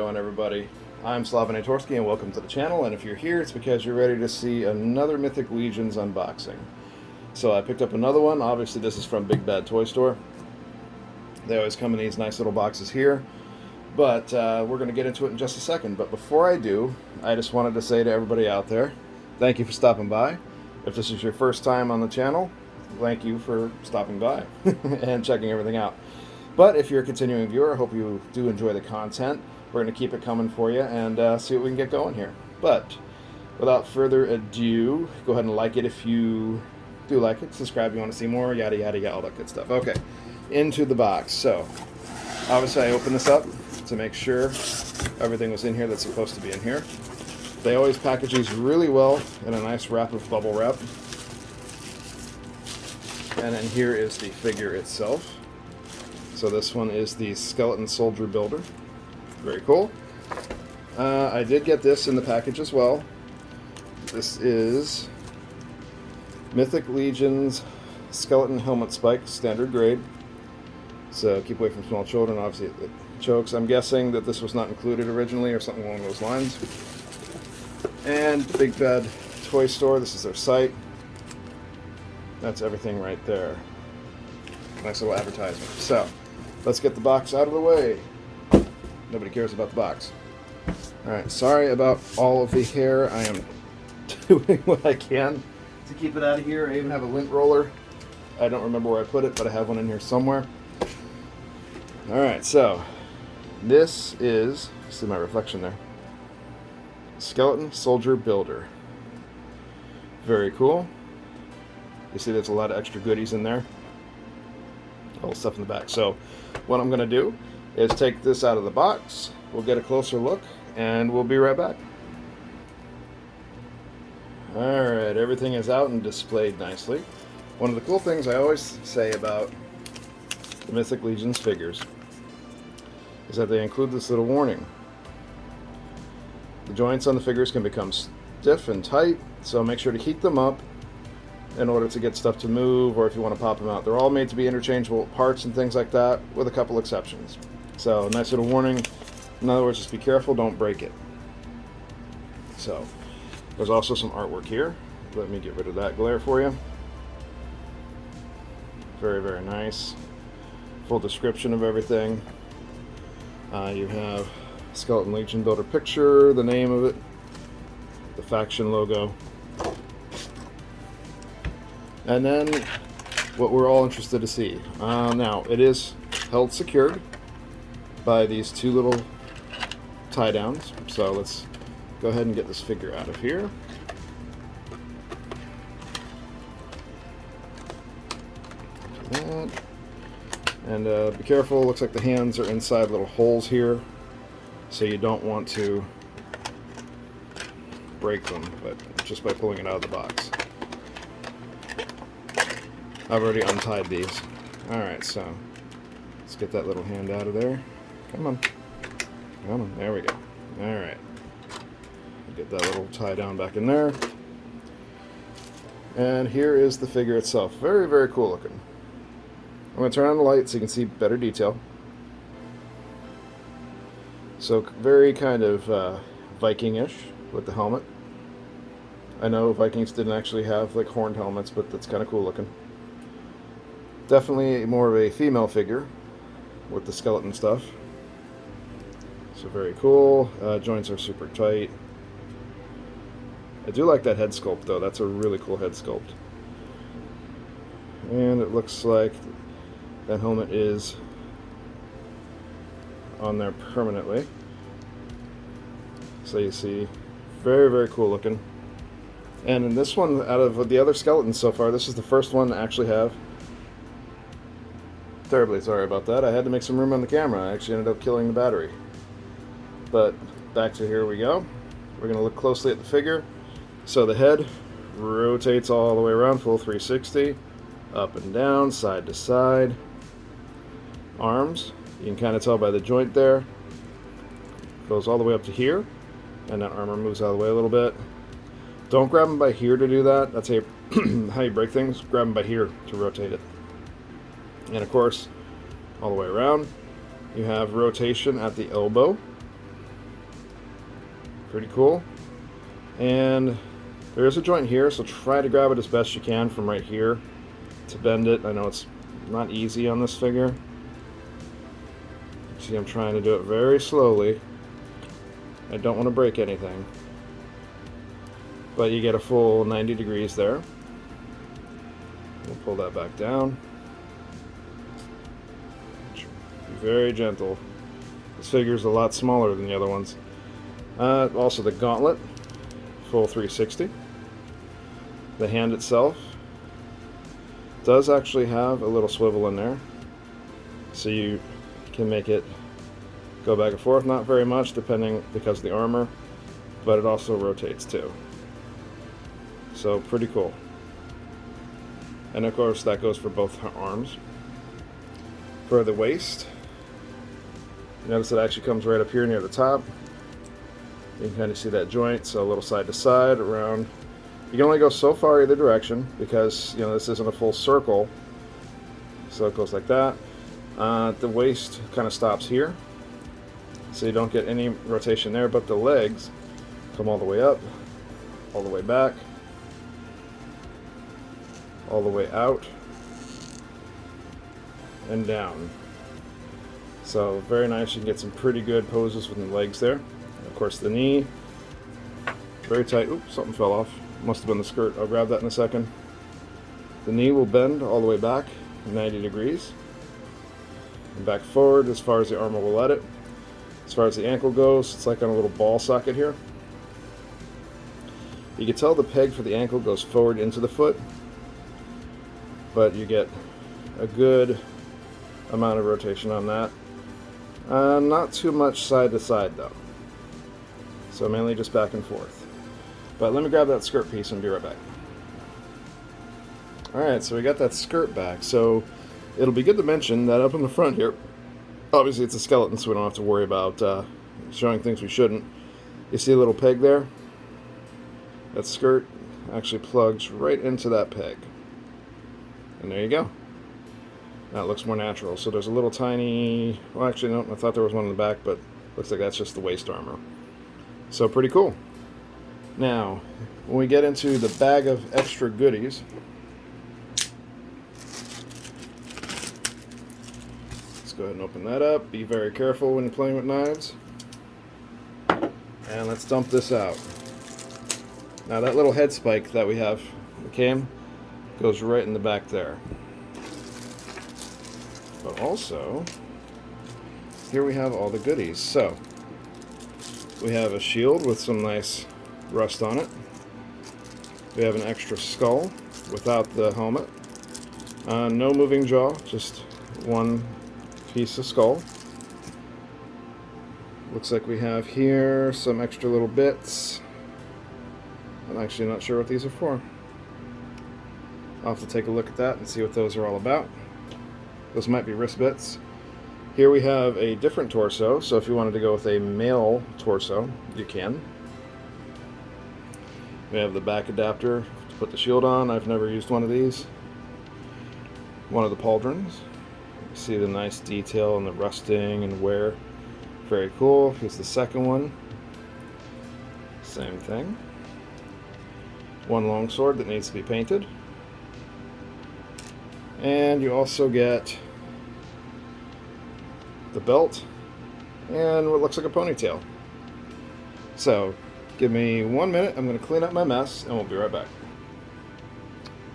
going, everybody? I'm Slavinatorski and welcome to the channel, and if you're here it's because you're ready to see another Mythic Legions unboxing. So I picked up another one. Obviously this is from Big Bad Toy Store. They always come in these nice little boxes here, but we're going to get into it in just a second. But before I do, I just wanted to say to everybody out there, thank you for stopping by. If this is your first time on the channel, thank you for stopping by and checking everything out. But if you're a continuing viewer, I hope you do enjoy the content. We're going to keep it coming for you and see what we can get going here. But without further ado, go ahead and like it if you do like it. Subscribe if you want to see more, yada, yada, yada, all that good stuff. Okay, into the box. So, obviously I opened this up to make sure everything was in here that's supposed to be in here. They always package these really well in a nice wrap of bubble wrap. And then here is the figure itself. So this one is the Skeleton Soldier Builder. Very cool. I did get this in the package as well. This is Mythic Legion's Skeleton Helmet Spike, standard grade. So keep away from small children, obviously it chokes. I'm guessing that this was not included originally or something along those lines. And Big Bad Toy Store, this is their site. That's everything right there. Nice little advertisement. So, let's get the box out of the way. Nobody cares about the box. Alright, sorry about all of the hair. I am doing what I can to keep it out of here. I even have a lint roller. I don't remember where I put it, but I have one in here somewhere. Alright, so this is, see my reflection there, Skeleton Soldier Builder. Very cool. You see there's a lot of extra goodies in there. All the stuff in the back. So what I'm going to do is take this out of the box. We'll get a closer look and we'll be right back. Alright, everything is out and displayed nicely. One of the cool things I always say about the Mythic Legion's figures is that they include this little warning. The joints on the figures can become stiff and tight, so make sure to heat them up in order to get stuff to move, or if you want to pop them out. They're all made to be interchangeable parts and things like that, with a couple exceptions. So, nice little warning. In other words, just be careful, don't break it. So, there's also some artwork here. Let me get rid of that glare for you. Very, very nice. Full description of everything. You have Skeleton Legion Builder picture, the name of it, the faction logo. And then what we're all interested to see. Now, it is held secured by these two little tie downs. So let's go ahead and get this figure out of here. And be careful, looks like the hands are inside little holes here. So you don't want to break them, but just by pulling it out of the box. I've already untied these. Alright, so let's get that little hand out of there. Come on. Come on. There we go. Alright. Get that little tie down back in there. And here is the figure itself. Very, very cool looking. I'm going to turn on the light so you can see better detail. So very kind of Viking-ish with the helmet. I know Vikings didn't actually have like horned helmets, but that's kind of cool looking. Definitely more of a female figure with the skeleton stuff. So very cool. Joints are super tight. I do like that head sculpt though. That's a really cool head sculpt. And it looks like that helmet is on there permanently. So you see, very, very cool looking. And in this one, out of the other skeletons so far, this is the first one to actually have. Terribly sorry about that. I had to make some room on the camera. I actually ended up killing the battery. But back to here we go. We're going to look closely at the figure. So the head rotates all the way around, full 360, up and down, side to side. Arms, you can kind of tell by the joint there. Goes all the way up to here, and that armor moves out of the way a little bit. Don't grab them by here to do that. That's how you break things. Grab them by here to rotate it. And of course, all the way around, you have rotation at the elbow. Pretty cool. And there is a joint here, so try to grab it as best you can from right here to bend it. I know it's not easy on this figure. See, I'm trying to do it very slowly. I don't want to break anything. But you get a full 90 degrees there. We'll pull that back down. Be very gentle. This figure is a lot smaller than the other ones. Also the gauntlet, full 360. The hand itself does actually have a little swivel in there, so you can make it go back and forth. Not very much, depending because of the armor, but it also rotates too. So pretty cool. And of course that goes for both arms. For the waist, notice it actually comes right up here near the top. You can kind of see that joint, so a little side to side, around. You can only go so far either direction because, you know, this isn't a full circle. So it goes like that. The waist kind of stops here, so you don't get any rotation there, but the legs come all the way up, all the way back, all the way out, and down. So very nice. You can get some pretty good poses with the legs there. And of course the knee, very tight. Oops, something fell off. Must have been the skirt. I'll grab that in a second. The knee will bend all the way back 90 degrees and back forward as far as the armor will let it. As far as the ankle goes, it's like on a little ball socket here. You can tell the peg for the ankle goes forward into the foot, but you get a good amount of rotation on that. Not too much side to side though, so mainly just back and forth. But let me grab that skirt piece and be right back. Alright, so we got that skirt back. So it'll be good to mention that up in the front here, obviously it's a skeleton, so we don't have to worry about showing things we shouldn't. You see a little peg there? That skirt actually plugs right into that peg. And there you go. Now it looks more natural. So there's a little tiny, well actually no, I thought there was one in the back, but looks like that's just the waist armor. So pretty cool. Now, when we get into the bag of extra goodies, let's go ahead and open that up. Be very careful when you're playing with knives. And let's dump this out. Now that little head spike that we have, the cam, goes right in the back there. But also, here we have all the goodies. So, we have a shield with some nice rust on it. We have an extra skull without the helmet. No moving jaw, just one piece of skull. Looks like we have here some extra little bits. I'm actually not sure what these are for. I'll have to take a look at that and see what those are all about. Those might be wrist bits. Here we have a different torso, so if you wanted to go with a male torso, you can. We have the back adapter to put the shield on. I've never used one of these. One of the pauldrons. You see the nice detail and the rusting and wear. Very cool. Here's the second one. Same thing. One longsword that needs to be painted. And you also get the belt and what looks like a ponytail. So, give me 1 minute, I'm going to clean up my mess, and we'll be right back.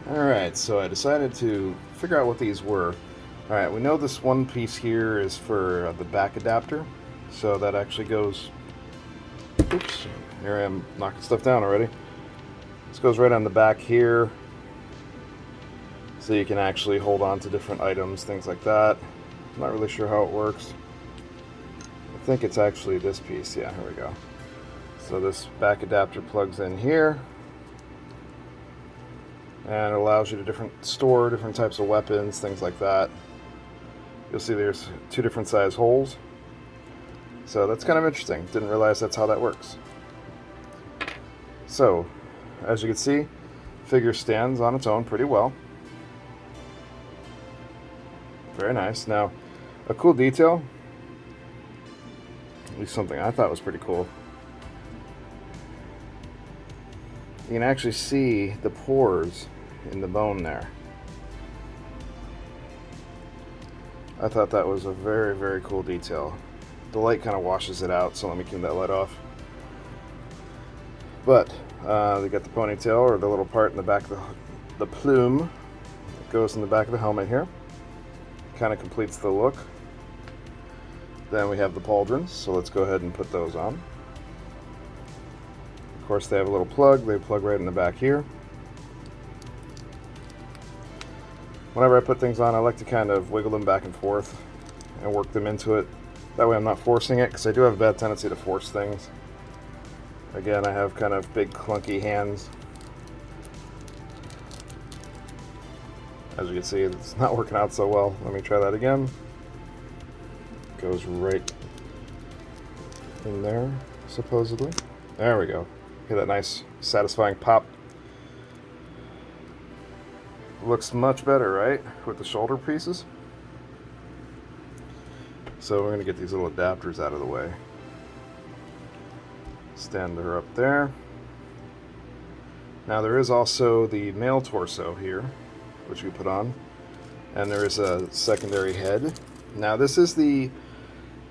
Alright, so I decided to figure out what these were. Alright, we know this one piece here is for the back adapter, so that actually goes... Oops, here I am knocking stuff down already. This goes right on the back here, so you can actually hold on to different items, things like that. I'm not really sure how it works. I think it's actually this piece. Yeah, here we go. So this back adapter plugs in here, and it allows you to store different types of weapons, things like that. You'll see there's two different size holes. So that's kind of interesting. Didn't realize that's how that works. So, as you can see, figure stands on its own pretty well. Very nice. Now, a cool detail, at least something I thought was pretty cool, You can actually see the pores in the bone there. I thought that was a very, very cool detail. The light kind of washes it out, so let me keep that light off. But they got the ponytail, or the little part in the back of the plume that goes in the back of the helmet here. Kind of completes the look. Then we have the pauldrons, so let's go ahead and put those on. Of course, they have a little plug. They plug right in the back here. Whenever I put things on, I like to kind of wiggle them back and forth and work them into it. That way I'm not forcing it, because I do have a bad tendency to force things. Again, I have kind of big, clunky hands. As you can see, it's not working out so well. Let me try that again. Goes right in there, supposedly. There we go. Get that nice, satisfying pop. Looks much better, right? With the shoulder pieces. So we're going to get these little adapters out of the way. Stand her up there. Now there is also the male torso here, which we put on. And there is a secondary head. Now this is the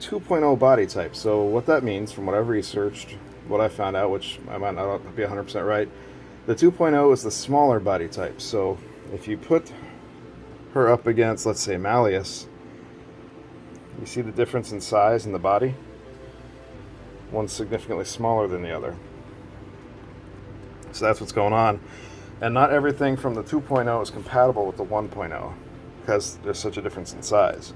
2.0 body type. So what that means, from what I've researched, what I found out, which I might not be 100% right, the 2.0 is the smaller body type. So if you put her up against, let's say, Malleus, you see the difference in size in the body? One's significantly smaller than the other. So that's what's going on. And not everything from the 2.0 is compatible with the 1.0 because there's such a difference in size.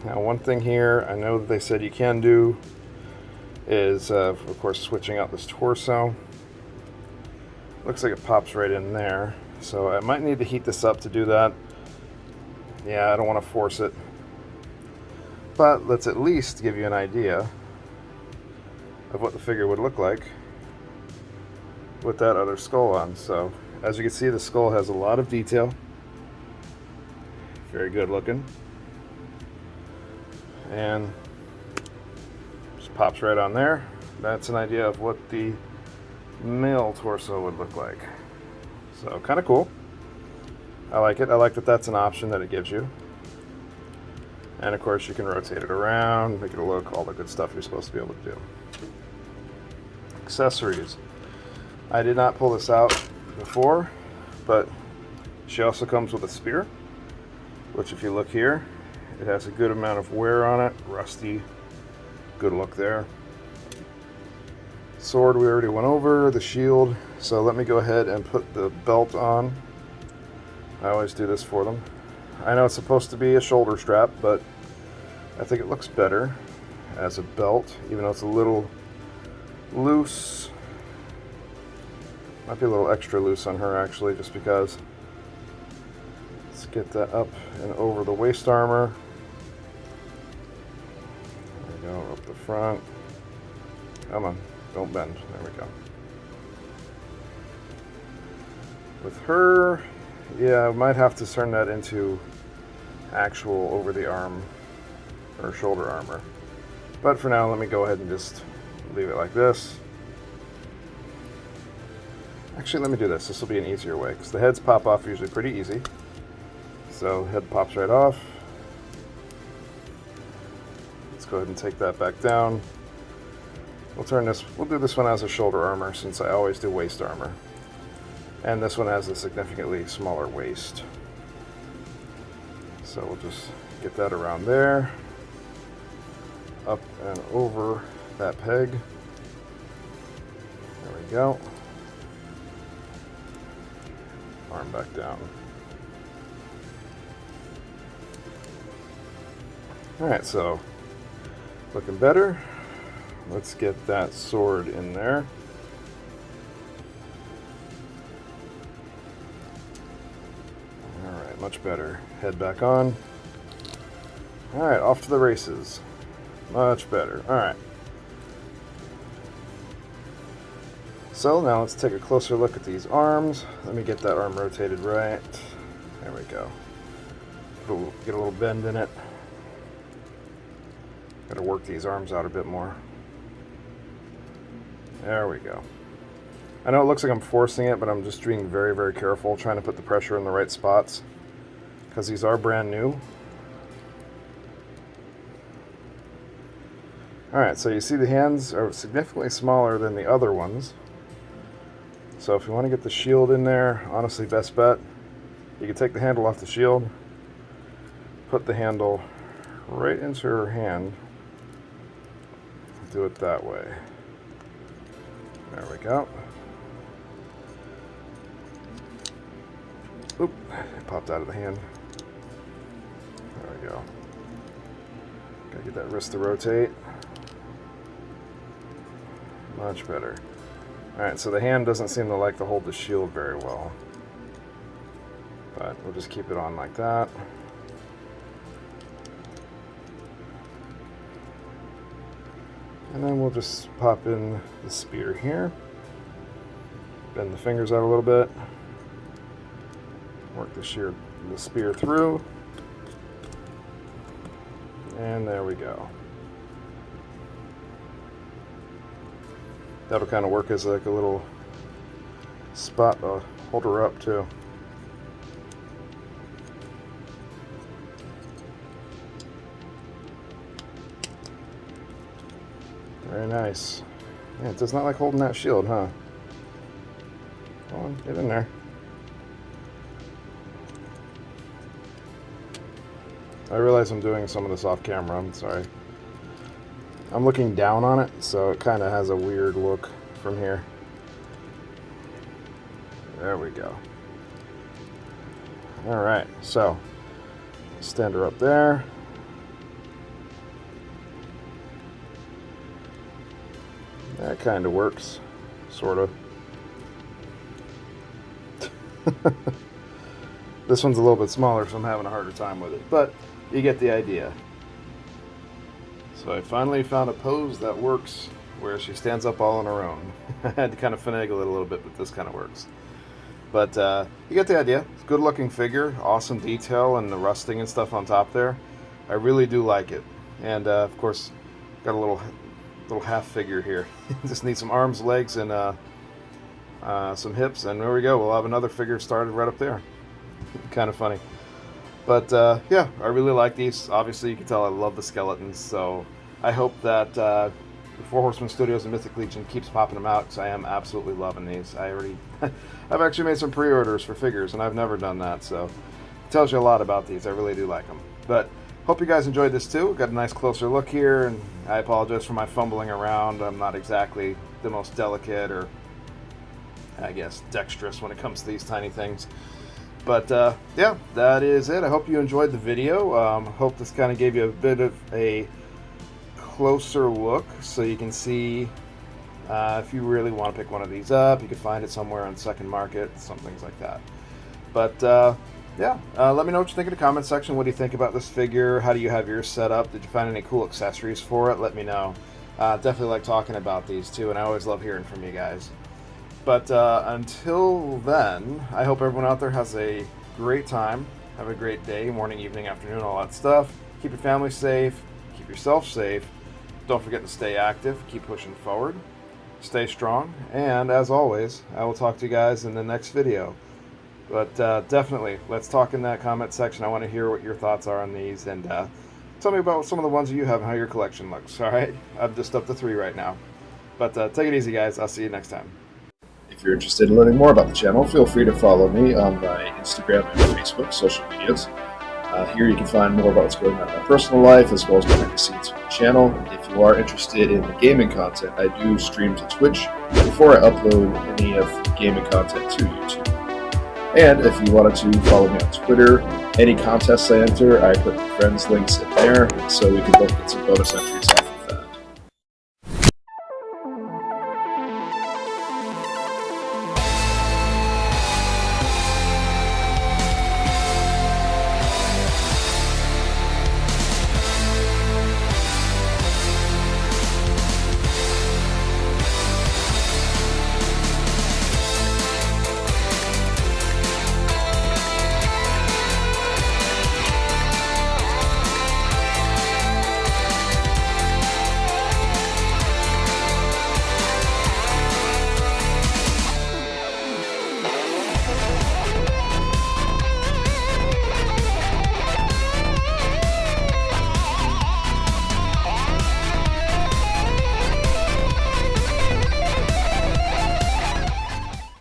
Now, one thing here I know that they said you can do is, of course, switching out this torso. Looks like it pops right in there. So I might need to heat this up to do that. Yeah, I don't want to force it. But let's at least give you an idea of what the figure would look like with that other skull on. So as you can see, the skull has a lot of detail. Very good looking. And just pops right on there. That's an idea of what the male torso would look like. So kind of cool. I like it. I like that that's an option that it gives you. And of course you can rotate it around, make it look, all the good stuff you're supposed to be able to do. Accessories. I did not pull this out before, but she also comes with a spear, which if you look here, it has a good amount of wear on it, rusty, good look there. Sword we already went over, the shield, so let me go ahead and put the belt on. I always do this for them. I know it's supposed to be a shoulder strap, but I think it looks better as a belt, even though it's a little loose. Might be a little extra loose on her actually, just because. Let's get that up and over the waist armor. There we go, up the front. Come on, don't bend. There we go. With her, yeah, I might have to turn that into actual over the arm or shoulder armor. But for now, let me go ahead and just leave it like this. Actually, let me do this. This will be an easier way, because the heads pop off usually pretty easy. So head pops right off. Let's go ahead and take that back down. We'll do this one as a shoulder armor, since I always do waist armor. And this one has a significantly smaller waist. So we'll just get that around there. Up and over that peg. There we go. Arm back down. Alright, so looking better. Let's get that sword in there. Alright, much better. Head back on. Alright, off to the races. Much better. Alright. So now let's take a closer look at these arms. Let me get that arm rotated right. There we go. Get a little bend in it. Gotta work these arms out a bit more. There we go. I know it looks like I'm forcing it, but I'm just being very, very careful, trying to put the pressure in the right spots, because these are brand new. Alright, so you see the hands are significantly smaller than the other ones. So if you want to get the shield in there, honestly, best bet, you can take the handle off the shield, put the handle right into her hand, do it that way. There we go. Oop, it popped out of the hand. There we go. Gotta get that wrist to rotate. Much better. Alright, so the hand doesn't seem to like to hold the shield very well. But we'll just keep it on like that. And then we'll just pop in the spear here. Bend the fingers out a little bit. Work the spear through. And there we go. That'll kind of work as like a little spot to hold her up too. Very nice. Yeah, it does not like holding that shield, huh? Come on, get in there. I realize I'm doing some of this off camera, I'm sorry. I'm looking down on it, so it kind of has a weird look from here. There we go. Alright, so stand her up there. That kind of works, sort of. This one's a little bit smaller, so I'm having a harder time with it, but you get the idea. So I finally found a pose that works where she stands up all on her own. I had to kind of finagle it a little bit, but this kind of works. But you get the idea. It's a good looking figure, awesome detail and the rusting and stuff on top there. I really do like it. And of course, got a little half figure here. Just need some arms, legs, and some hips, and there we go. We'll have another figure started right up there. Kind of funny. But yeah, I really like these. Obviously, you can tell I love the skeletons, so I hope that the Four Horsemen Studios and Mythic Legion keeps popping them out, because I am absolutely loving these. I've actually made some pre-orders for figures, and I've never done that, so it tells you a lot about these. I really do like them. But hope you guys enjoyed this too. Got a nice closer look here, and I apologize for my fumbling around. I'm not exactly the most delicate or, I guess, dexterous when it comes to these tiny things. But yeah, that is it. I hope you enjoyed the video. Hope this kind of gave you a bit of a closer look, so you can see if you really want to pick one of these up, you can find it somewhere on second market, some things like that. But yeah, let me know what you think in the comment section. What do you think about this figure? How do you have yours set up? Did you find any cool accessories for it? Let me know. Definitely like talking about these too, and I always love hearing from you guys. But until then, I hope everyone out there has a great time. Have a great day, morning, evening, afternoon, all that stuff. Keep your family safe. Keep yourself safe. Don't forget to stay active. Keep pushing forward. Stay strong. And as always, I will talk to you guys in the next video. But definitely, let's talk in that comment section. I want to hear what your thoughts are on these. And tell me about some of the ones that you have and how your collection looks. All right? I'm just up to 3 right now. But take it easy, guys. I'll see you next time. If you're interested in learning more about the channel, feel free to follow me on my Instagram and Facebook social medias. Here you can find more about what's going on in my personal life, as well as behind the scenes for the channel. If you are interested in the gaming content, I do stream to Twitch before I upload any of the gaming content to YouTube. And if you wanted to follow me on Twitter, any contests I enter, I put friends links in there, so we can both get some bonus entries.